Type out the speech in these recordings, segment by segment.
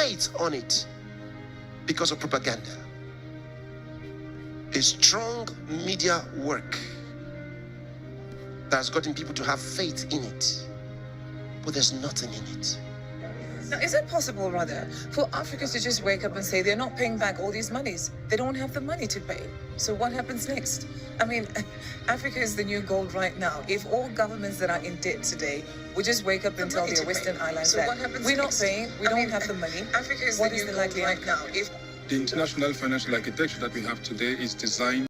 faith on it because of propaganda. A strong media work that has gotten people to have faith in it, but there's nothing in it. Now, is it possible, rather, for Africans to just wake up and say they're not paying back all these monies? They don't have the money to pay. So what happens next? I mean, Africa is the new gold right now. If all governments that are in debt today would just wake up and tell their Western allies that we're not paying, we don't have the money, Africa is what is the likely right now? If the international financial architecture that we have today is designed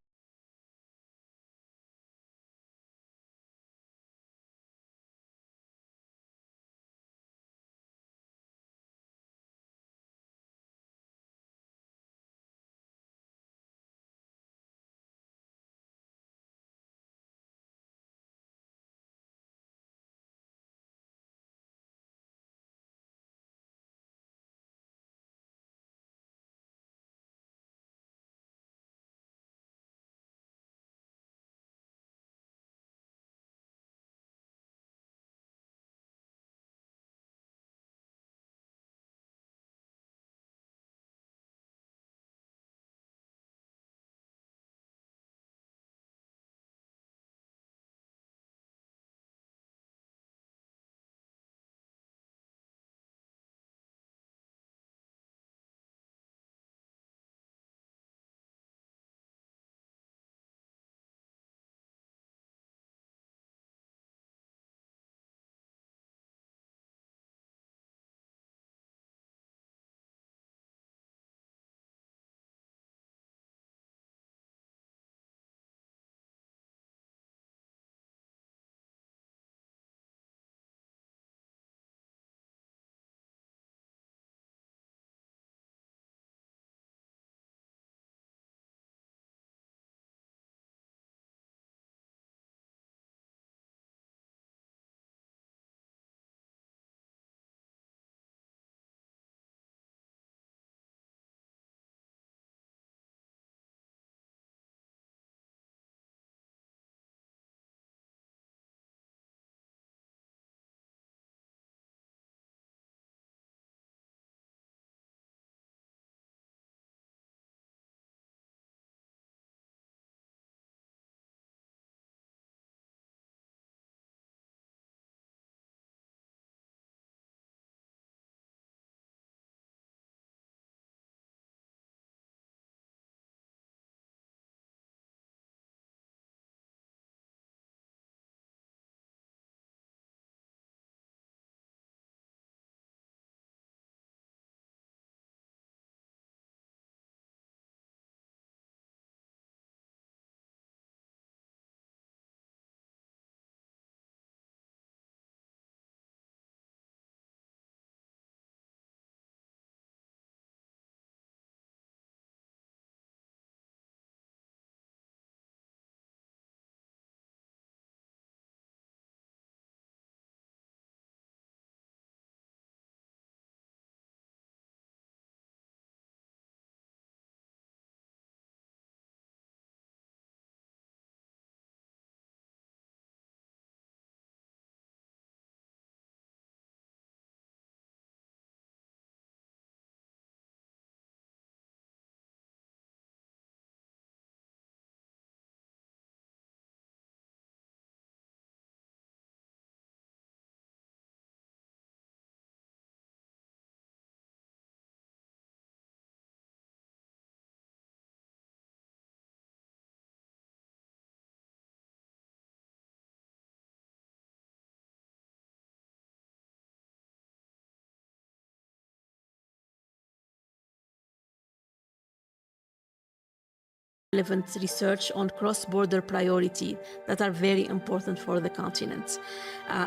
relevant research on cross-border priority that are very important for the continent.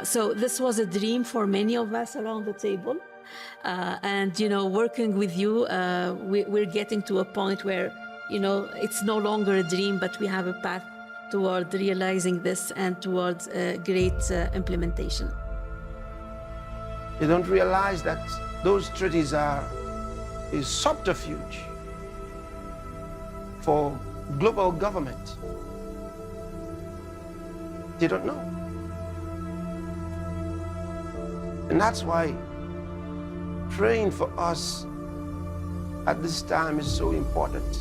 So this was a dream for many of us around the table. And, working with you, we're getting to a point where, it's no longer a dream, but we have a path toward realizing this and towards great implementation. They don't realize that those treaties are a subterfuge for global government. They don't know. And that's why Praying for us at this time is so important.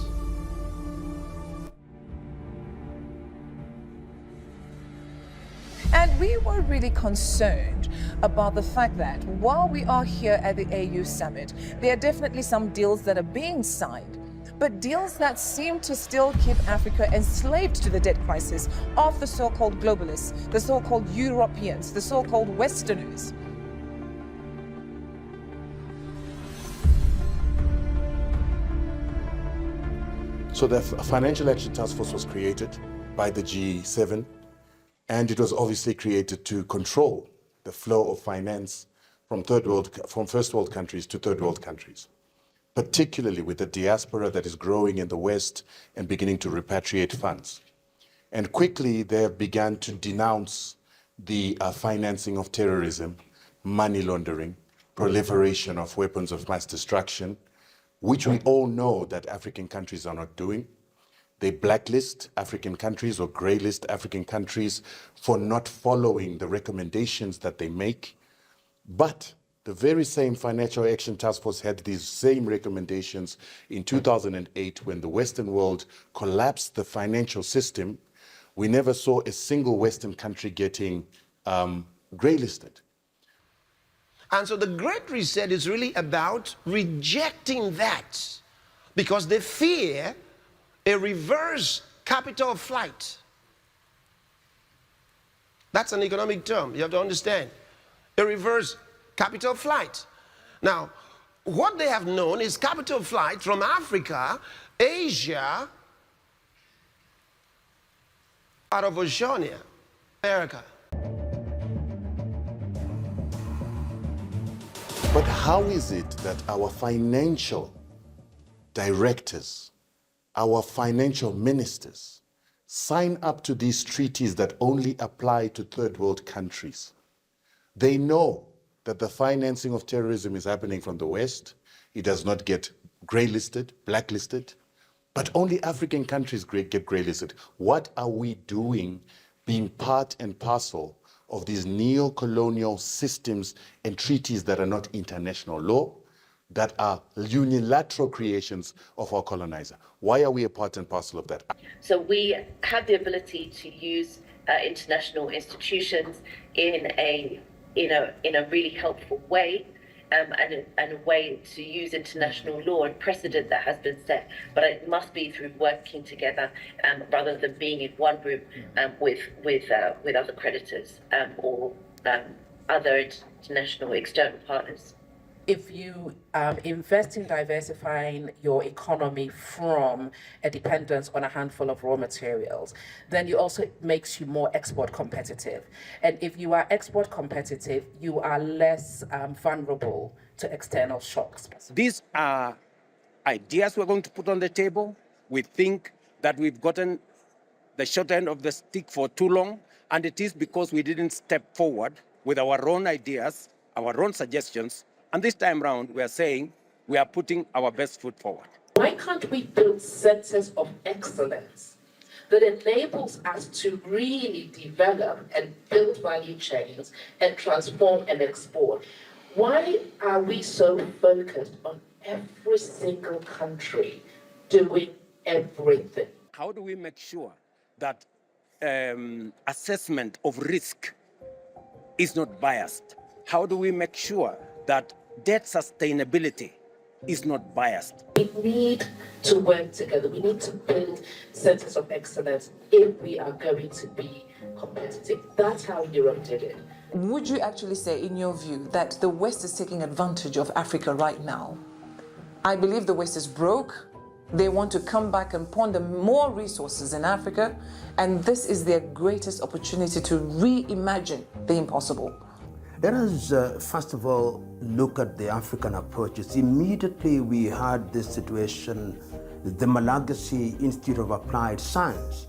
And we were really concerned about the fact that while we are here at the AU summit, there are definitely some deals that are being signed, but deals that seem to still keep Africa enslaved to the debt crisis of the so-called globalists, the so-called Europeans, the so-called Westerners. So the Financial Action Task Force was created by the G7, and it was obviously created to control the flow of finance from first world countries to third world countries, particularly with the diaspora that is growing in the West and beginning to repatriate funds. And quickly they have begun to denounce the financing of terrorism, money laundering, proliferation of weapons of mass destruction, which we all know that African countries are not doing. They blacklist African countries or graylist African countries for not following the recommendations that they make. But the very same Financial Action Task Force had these same recommendations in 2008 when the Western world collapsed the financial system. We never saw a single Western country getting graylisted. And so the Great Reset is really about rejecting that because they fear a reverse capital flight. That's an economic term, you have to understand. A reverse capital flight. Now, what they have known is capital flight from Africa, Asia, out of Oceania, America. But how is it that our financial directors, our financial ministers, sign up to these treaties that only apply to third world countries? They know that the financing of terrorism is happening from the West. It does not get graylisted, blacklisted, but only African countries get graylisted. What are we doing being part and parcel of these neo-colonial systems and treaties that are not international law, that are unilateral creations of our colonizer? Why are we a part and parcel of that? So we have the ability to use international institutions in a really helpful way, and a way to use international law and precedent that has been set. But it must be through working together rather than being in one room with other creditors or other international external partners. If you invest in diversifying your economy from a dependence on a handful of raw materials, then it also makes you more export competitive. And if you are export competitive, you are less vulnerable to external shocks. These are ideas we're going to put on the table. We think that we've gotten the short end of the stick for too long, and it is because we didn't step forward with our own ideas, our own suggestions. And this time round, we are saying we are putting our best foot forward. Why can't we build centers of excellence that enables us to really develop and build value chains and transform and export? Why are we so focused on every single country doing everything? How do we make sure that assessment of risk is not biased? How do we make sure that debt sustainability is not biased? We need to work together. We need to build centers of excellence if we are going to be competitive. That's how Europe did it. Would you actually say, in your view, that the West is taking advantage of Africa right now? I believe the West is broke. They want to come back and ponder more resources in Africa, and this is their greatest opportunity to reimagine the impossible. Let us, first of all, look at the African approaches. Immediately we had this situation, the Malagasy Institute of Applied Science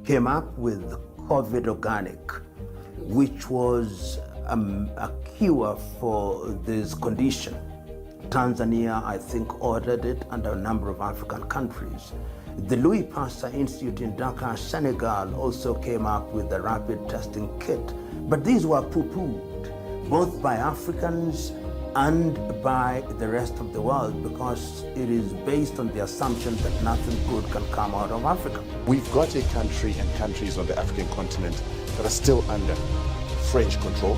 came up with COVID Organic, which was a cure for this condition. Tanzania, I think, ordered it, and a number of African countries. The Louis Pasteur Institute in Dakar, Senegal, also came up with a rapid testing kit. But these were poo-pooed, both by Africans and by the rest of the world, because it is based on the assumption that nothing good can come out of Africa. We've got a country and countries on the African continent that are still under French control.